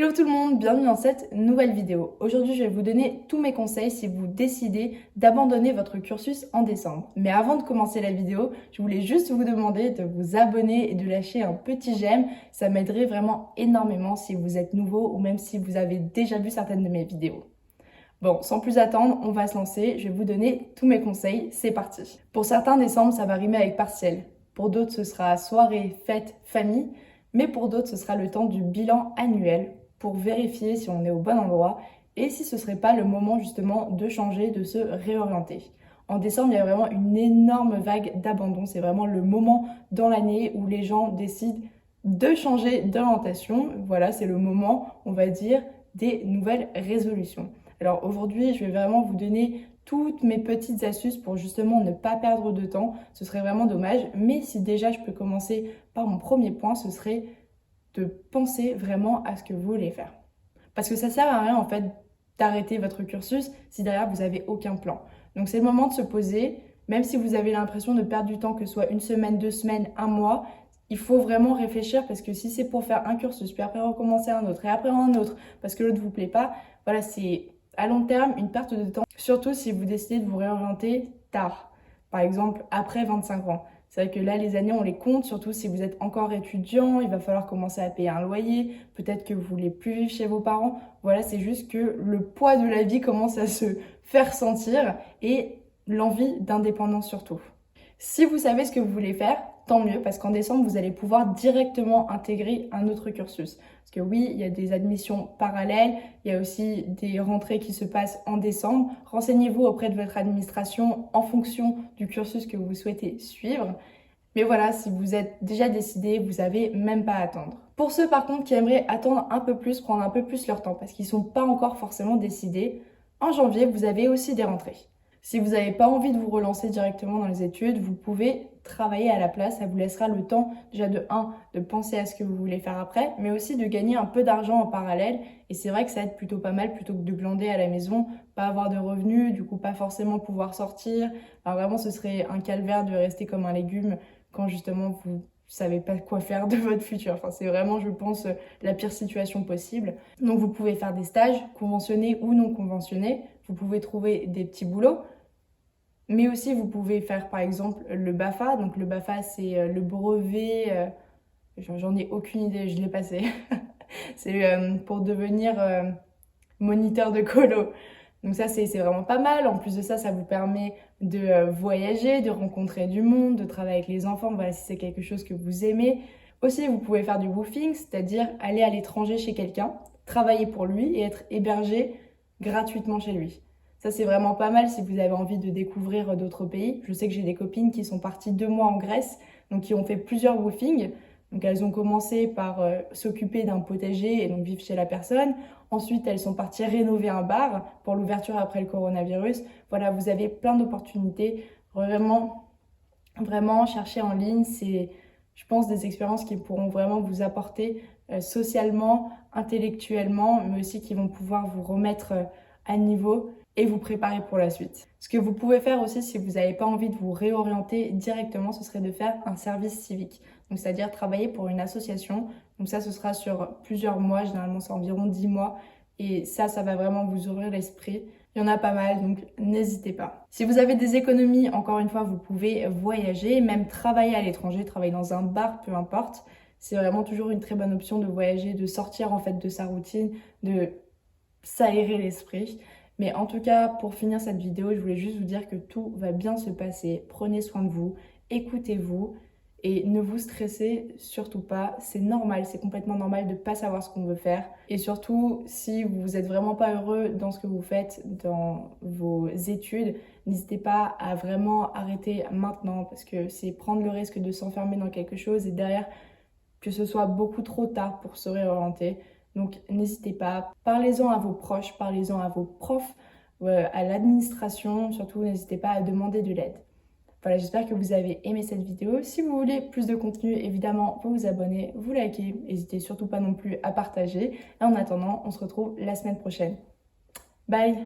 Hello tout le monde, bienvenue dans cette nouvelle vidéo. Aujourd'hui, je vais vous donner tous mes conseils si vous décidez d'abandonner votre cursus en décembre. Mais avant de commencer la vidéo, je voulais juste vous demander de vous abonner et de lâcher un petit j'aime. Ça m'aiderait vraiment énormément si vous êtes nouveau ou même si vous avez déjà vu certaines de mes vidéos. Bon, sans plus attendre, on va se lancer. Je vais vous donner tous mes conseils. C'est parti. Pour certains, décembre, ça va rimer avec partiel. Pour d'autres, ce sera soirée, fête, famille. Mais pour d'autres, ce sera le temps du bilan annuel pour vérifier si on est au bon endroit et si ce ne serait pas le moment justement de changer, de se réorienter. En décembre, il y a vraiment une énorme vague d'abandon. C'est vraiment le moment dans l'année où les gens décident de changer d'orientation. Voilà, c'est le moment, on va dire, des nouvelles résolutions. Alors aujourd'hui, je vais vraiment vous donner toutes mes petites astuces pour justement ne pas perdre de temps. Ce serait vraiment dommage. Mais si déjà je peux commencer par mon premier point, ce serait de penser vraiment à ce que vous voulez faire. Parce que ça sert à rien en fait d'arrêter votre cursus si derrière vous n'avez aucun plan. Donc c'est le moment de se poser, même si vous avez l'impression de perdre du temps, que ce soit une semaine, 2 semaines, un mois, il faut vraiment réfléchir parce que si c'est pour faire un cursus, puis après recommencer un autre et après un autre parce que l'autre ne vous plaît pas, voilà, c'est à long terme une perte de temps. Surtout si vous décidez de vous réorienter tard, par exemple après 25 ans. C'est vrai que là, les années, on les compte, surtout si vous êtes encore étudiant, il va falloir commencer à payer un loyer, peut-être que vous voulez plus vivre chez vos parents. Voilà, c'est juste que le poids de la vie commence à se faire sentir et l'envie d'indépendance surtout. Si vous savez ce que vous voulez faire, tant mieux, parce qu'en décembre, vous allez pouvoir directement intégrer un autre cursus. Parce que oui, il y a des admissions parallèles, il y a aussi des rentrées qui se passent en décembre. Renseignez-vous auprès de votre administration en fonction du cursus que vous souhaitez suivre. Mais voilà, si vous êtes déjà décidé, vous n'avez même pas à attendre. Pour ceux par contre qui aimeraient attendre un peu plus, prendre un peu plus leur temps, parce qu'ils ne sont pas encore forcément décidés, en janvier, vous avez aussi des rentrées. Si vous n'avez pas envie de vous relancer directement dans les études, vous pouvez travailler à la place. Ça vous laissera le temps déjà de penser à ce que vous voulez faire après, mais aussi de gagner un peu d'argent en parallèle. Et c'est vrai que ça va être plutôt pas mal plutôt que de glander à la maison, pas avoir de revenus, du coup pas forcément pouvoir sortir. Alors vraiment, ce serait un calvaire de rester comme un légume quand justement vous savez pas quoi faire de votre futur. Enfin, c'est vraiment, je pense, la pire situation possible. Donc vous pouvez faire des stages, conventionnés ou non conventionnés. Vous pouvez trouver des petits boulots. Mais aussi, vous pouvez faire par exemple le BAFA. Donc le BAFA, c'est le brevet, j'en ai aucune idée, je l'ai passé. C'est pour devenir moniteur de colo. Donc ça, c'est vraiment pas mal. En plus de ça, ça vous permet de voyager, de rencontrer du monde, de travailler avec les enfants. Voilà, si c'est quelque chose que vous aimez. Aussi, vous pouvez faire du woofing, c'est-à-dire aller à l'étranger chez quelqu'un, travailler pour lui et être hébergé gratuitement chez lui. Ça, c'est vraiment pas mal si vous avez envie de découvrir d'autres pays. Je sais que j'ai des copines qui sont parties 2 mois en Grèce, donc qui ont fait plusieurs woofings. Donc elles ont commencé par s'occuper d'un potager et donc vivre chez la personne. Ensuite, elles sont parties rénover un bar pour l'ouverture après le coronavirus. Voilà, vous avez plein d'opportunités. Vraiment, vraiment, chercher en ligne, c'est, je pense, des expériences qui pourront vraiment vous apporter socialement, intellectuellement, mais aussi qui vont pouvoir vous remettre à niveau et vous préparer pour la suite. Ce que vous pouvez faire aussi si vous n'avez pas envie de vous réorienter directement, ce serait de faire un service civique. Donc c'est-à-dire travailler pour une association. Donc ça, ce sera sur plusieurs mois, généralement c'est environ 10 mois. Et ça va vraiment vous ouvrir l'esprit. Il y en a pas mal, donc n'hésitez pas. Si vous avez des économies, encore une fois, vous pouvez voyager, même travailler à l'étranger, travailler dans un bar, peu importe. C'est vraiment toujours une très bonne option de voyager, de sortir en fait de sa routine, de s'aérer l'esprit. Mais en tout cas, pour finir cette vidéo, je voulais juste vous dire que tout va bien se passer. Prenez soin de vous, écoutez-vous et ne vous stressez surtout pas. C'est normal, c'est complètement normal de ne pas savoir ce qu'on veut faire. Et surtout, si vous n'êtes vraiment pas heureux dans ce que vous faites, dans vos études, n'hésitez pas à vraiment arrêter maintenant parce que c'est prendre le risque de s'enfermer dans quelque chose et derrière que ce soit beaucoup trop tard pour se réorienter. Donc n'hésitez pas, parlez-en à vos proches, parlez-en à vos profs, à l'administration, surtout n'hésitez pas à demander de l'aide. Voilà, j'espère que vous avez aimé cette vidéo. Si vous voulez plus de contenu, évidemment, vous vous abonnez, vous likez, n'hésitez surtout pas non plus à partager. Et en attendant, on se retrouve la semaine prochaine. Bye!